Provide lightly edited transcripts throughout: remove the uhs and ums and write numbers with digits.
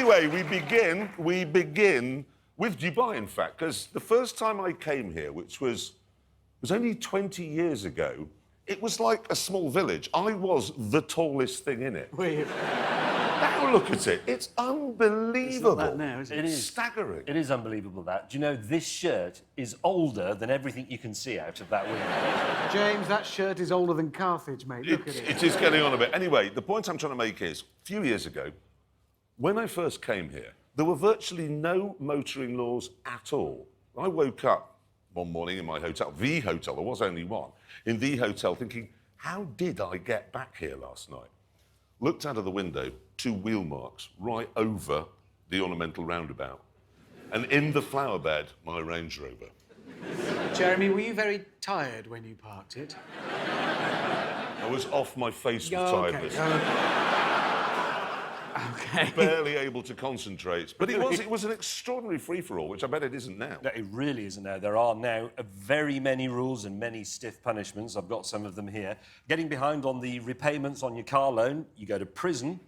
Anyway, we begin with Dubai, in fact, because the first time I came here, which was only 20 years ago, it was like a small village. I was the tallest thing in it. Now look at it. It's unbelievable. It's not that now, is it? It is Staggering. It is unbelievable, that. Do you know, this shirt is older than everything you can see out of that window. James, that shirt is older than Carthage, mate. Look at it. It is getting on a bit. Anyway, the point I'm trying to make is, a few years ago, when I first came here, there were virtually no motoring laws at all. I woke up one morning in my hotel, the hotel, there was only one, in the hotel thinking, how did I get back here last night? Looked out of the window, 2 wheel marks right over the ornamental roundabout. And in the flower bed, my Range Rover. Jeremy, were you very tired when you parked it? I was off my face with tiredness. Okay. Barely able to concentrate. But it was an extraordinary free-for-all, which I bet it isn't now. No, it really isn't now. There are now very many rules and many stiff punishments. I've got some of them here. Getting behind on the repayments on your car loan, you go to prison.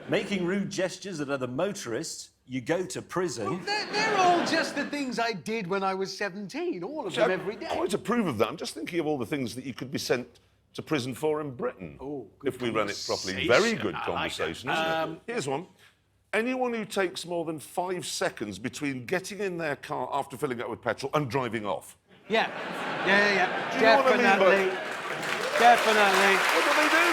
Making rude gestures at other motorists, you go to prison. Well, they're all just the things I did when I was 17, all of them every day. I quite approve of that. I'm just thinking of all the things that you could be sent to prison for in Britain. Oh, if we ran it properly. Very good conversation, isn't it? Here's one. Anyone who takes more than 5 seconds between getting in their car after filling up with petrol and driving off. Yeah. Do you know what I mean Definitely. What do they do?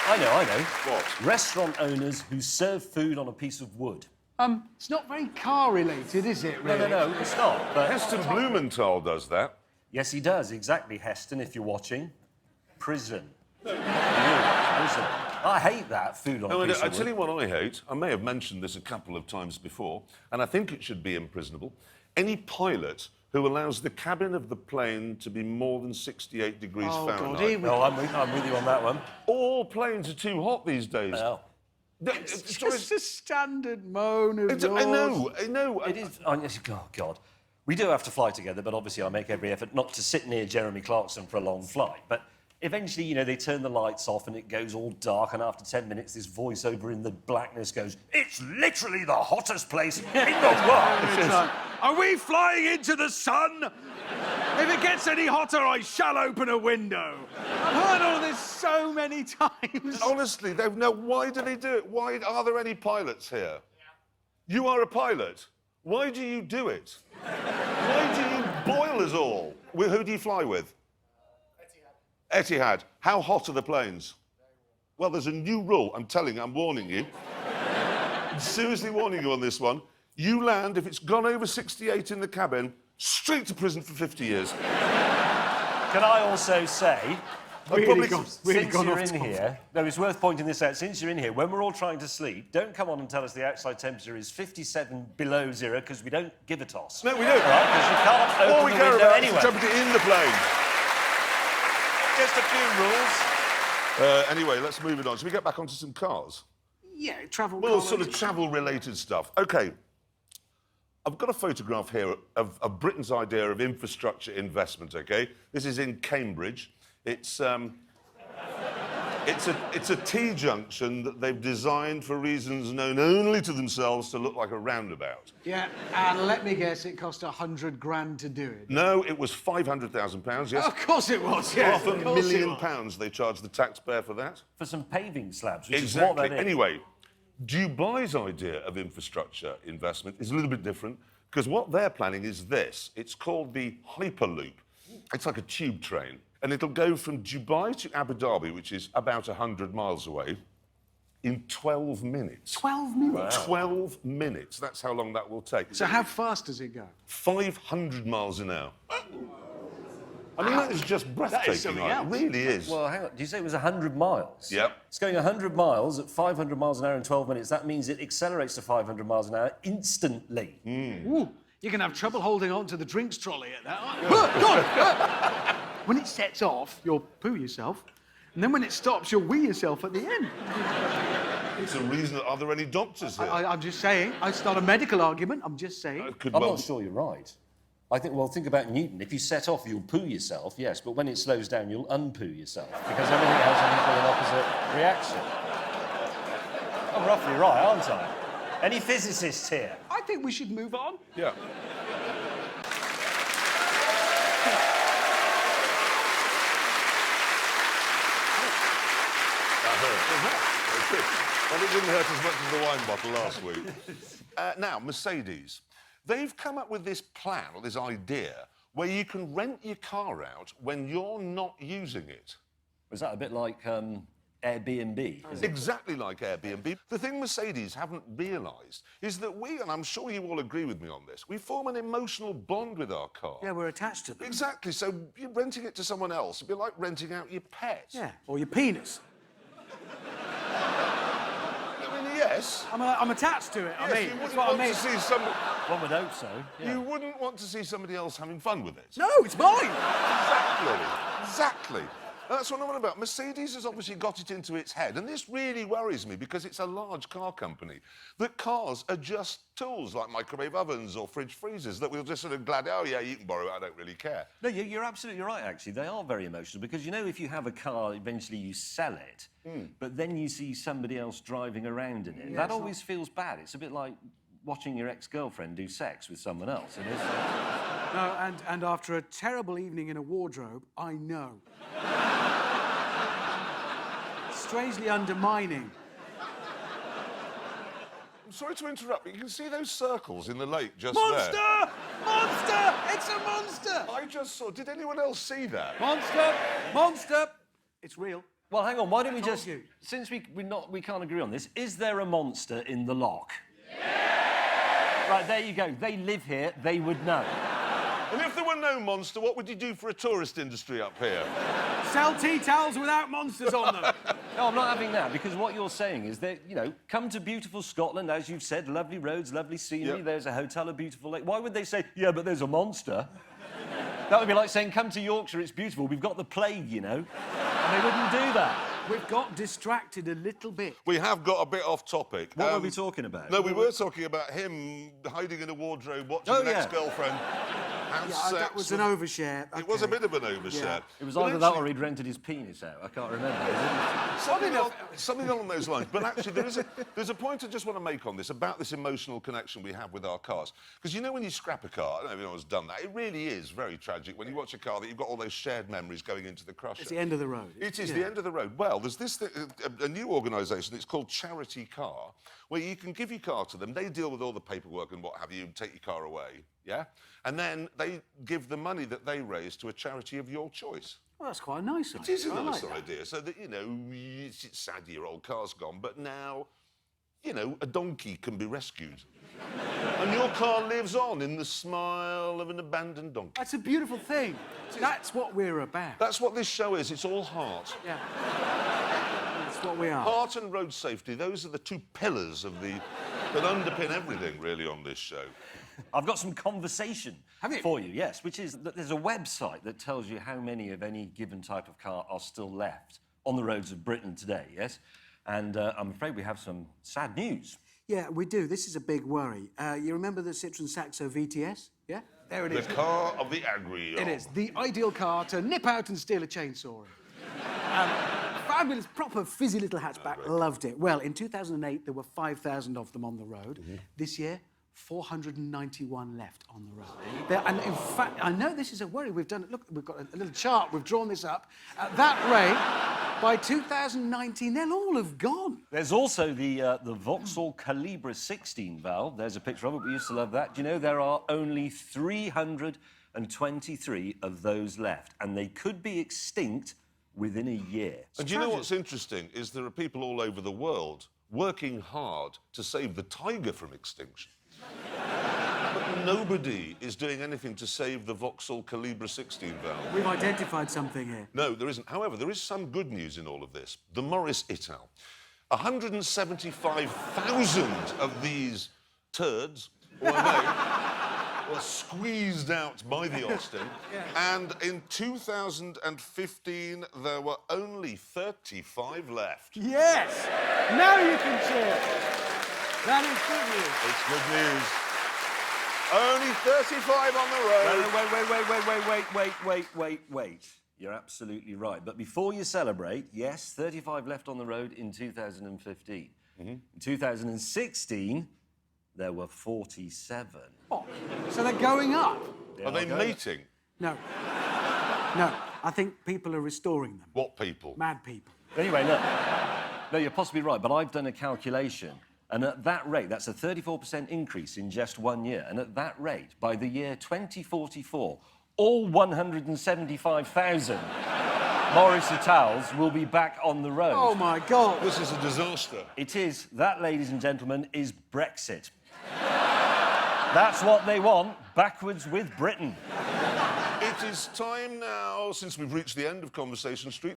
I know. What? Restaurant owners who serve food on a piece of wood. It's not very car-related, is it, really? No, it's not. But Heston Blumenthal does that. yes, he does. Exactly, Heston, if you're watching. Prison. Prison. I hate that, food on a piece of I wood. tell you what I hate. I may have mentioned this a couple of times before, and I think it should be imprisonable. Any pilot who allows the cabin of the plane to be more than 68 degrees Fahrenheit. No, I'm with you on that one. All planes are too hot these days. Well, It's just a standard moan of yours. I know. it is... Oh, God. We do have to fly together, but obviously I make every effort not to sit near Jeremy Clarkson for a long flight. But eventually, you know, they turn the lights off and it goes all dark, and after 10 minutes, this voiceover in the blackness goes, "It's literally the hottest place in the world." Are we flying into the sun? If it gets any hotter, I shall open a window. I've heard all this so many times. Honestly, why do they do it? Why are there any pilots here? Yeah. You are a pilot. Why do you do it? Why do you boil us all? Who do you fly with? Etihad. How hot are the planes? Well, there's a new rule. I'm warning you. I'm seriously warning you on this one. You land, if it's gone over 68 in the cabin, straight to prison for 50 years. Can I also say... Since you're in here, no, it's worth pointing this out. Since you're in here, when we're all trying to sleep, don't come on and tell us the outside temperature is 57 below zero, because we don't give a toss. No, we don't. Right? Because you can't All open we the care window about anyway. is the temperature in the plane. Just a few rules. Anyway, let's move it on. Shall we get back onto some cars? Yeah, travel. Well, sort of travel-related stuff. OK. I've got a photograph here of Britain's idea of infrastructure investment, OK? This is in Cambridge. It's a T-junction that they've designed for reasons known only to themselves to look like a roundabout. Yeah, and let me guess, it cost 100 grand to do it. No, it was £500,000, yes. Of course it was, yeah. £500,000 they charged the taxpayer for that. For some paving slabs, which Exactly. is what that is. Anyway, Dubai's idea of infrastructure investment is a little bit different, because what they're planning is this. It's called the Hyperloop. It's like a tube train, and it'll go from Dubai to Abu Dhabi, which is about 100 miles away, in 12 minutes. 12 minutes? Wow. 12 minutes. That's how long that will take. So how fast does it go? 500 miles an hour. I mean, that is just breathtaking. something It else. really is. Well, hang on. Did you say it was 100 miles? Yep. It's going 100 miles at 500 miles an hour in 12 minutes. That means it accelerates to 500 miles an hour instantly. Ooh, you're going to have trouble holding on to the drinks trolley at that, aren't you? Go on. When it sets off, you'll poo yourself, and then when it stops, you'll wee yourself at the end. It's a reason. Are there any doctors here? I'm just saying. It's not a medical argument. I'm just saying. Could I'm well not sure you're right. I think, well, think about Newton. If you set off, you'll poo yourself, yes, but when it slows down, you'll unpoo yourself, because everything has an equal and opposite reaction. I'm roughly right, aren't I? Any physicists here? I think we should move on. Yeah. Well, it didn't hurt as much as the wine bottle last week. Now, Mercedes, they've come up with this plan, or this idea, where you can rent your car out when you're not using it. Was that a bit like Airbnb? Is it? Exactly like Airbnb. The thing Mercedes haven't realised is that we, and I'm sure you all agree with me on this, we form an emotional bond with our car. Yeah, we're attached to them. Exactly. So you're renting it to someone else. It'd be like renting out your pet. Yeah, or your penis. I mean, yes. I'm attached to it. Yes, I mean, you that's wouldn't what I want mean. to see somebody. One would hope so. Yeah. You wouldn't want to see somebody else having fun with it. No, it's mine. Exactly. Exactly. And that's what I'm on about. Mercedes has obviously got it into its head, and this really worries me because it's a large car company, that cars are just tools like microwave ovens or fridge freezers that we'll just sort of glad, oh, yeah, you can borrow it, I don't really care. No, you're absolutely right, actually. They are very emotional because, you know, if you have a car, eventually you sell it, but then you see somebody else driving around in it. That always feels bad. It's a bit like watching your ex-girlfriend do sex with someone else. It is. No, and after a terrible evening in a wardrobe, I know. Strangely undermining. I'm sorry to interrupt, but you can see those circles in the lake just Monster! there. Monster! It's a monster! I just saw. Did anyone else see that? Monster! Monster! It's real. Well, hang on. Why don't we told just, you. since we can't agree on this, is there a monster in the lock? Yeah! Right, there you go. They live here. They would know. And if there were no monster, what would you do for a tourist industry up here? Sell tea towels without monsters on them. No, I'm not having that, because what you're saying is that, you know, come to beautiful Scotland, as you've said, lovely roads, lovely scenery, Yep. there's a hotel, a beautiful lake. Why would they say, yeah, but there's a monster? That would be like saying, come to Yorkshire, it's beautiful, we've got the plague, you know? And they wouldn't do that. We've got distracted a little bit. We have got a bit off topic. What were we talking about? No, we were talking about him hiding in a wardrobe, watching Oh, an yeah. ex-girlfriend. Have Yeah, sex that was an with- overshare. It was a Okay. bit of an overshare. Yeah. It was But either that actually- or he'd rented his penis out. I can't remember. Something along those lines. But actually, there's a point I just want to make on this, about this emotional connection we have with our cars. Because you know when you scrap a car, I don't know if anyone's done that, it really is very tragic when you watch a car that you've got all those shared memories going into the crusher. It's the end of the road. It is the end of the road. Well, there's this a new organisation, it's called Charity Car, where you can give your car to them, they deal with all the paperwork and what have you, and take your car away, yeah? And then they give the money that they raise to a charity of your choice. Well, that's quite a nice It idea. is a I nice like that. idea, so that, you know, it's sad your old car's gone, but now, you know, a donkey can be rescued. And your car lives on in the smile of an abandoned donkey. That's a beautiful thing. That's what we're about. That's what this show is, it's all heart. Yeah. That's what we are. Heart and road safety, those are the two pillars of that underpin everything, really, on this show. I've got some conversation Have you? for you, yes, which is that there's a website that tells you how many of any given type of car are still left on the roads of Britain today, yes? And I'm afraid we have some sad news. Yeah, we do. This is a big worry. You remember the Citroen Saxo VTS? Yeah? There it The is. car of the agri. It is. The ideal car to nip out and steal a chainsaw in. Fabulous, proper, fizzy little hatchback. Loved it. Well, in 2008, there were 5,000 of them on the road. This year, 491 left on the road. And in fact, I know this is a worry. We've done it. Look, we've got a little chart. We've drawn this up. At that rate, by 2019, they'll all have gone. There's also the Vauxhall Calibra 16 valve. There's a picture of it. We used to love that. Do you know there are only 323 of those left, and they could be extinct within a year. And do you know what's interesting is there are people all over the world working hard to save the tiger from extinction. But nobody is doing anything to save the Vauxhall Calibra 16 valve. We've identified something here. No, there isn't. However, there is some good news in all of this. The Morris Ital. 175,000 of these turds were squeezed out by the Austin. And in 2015, there were only 35 left. Yes! Now you can cheer. That is good news. It's good news. Only 35 on the road. Wait. You're absolutely right. But before you celebrate, yes, 35 left on the road in 2015. In 2016, there were 47. What? So they're going up? Are they mating? No. No. I think people are restoring them. What people? Mad people. Anyway, look. No, you're possibly right, but I've done a calculation, and at that rate, that's a 34% increase in just 1 year, and at that rate, by the year 2044, all 175,000 Morris Itals will be back on the road. Oh, my God. This is a disaster. It is. That, ladies and gentlemen, is Brexit. That's what they want, backwards with Britain. It is time now, since we've reached the end of Conversation Street,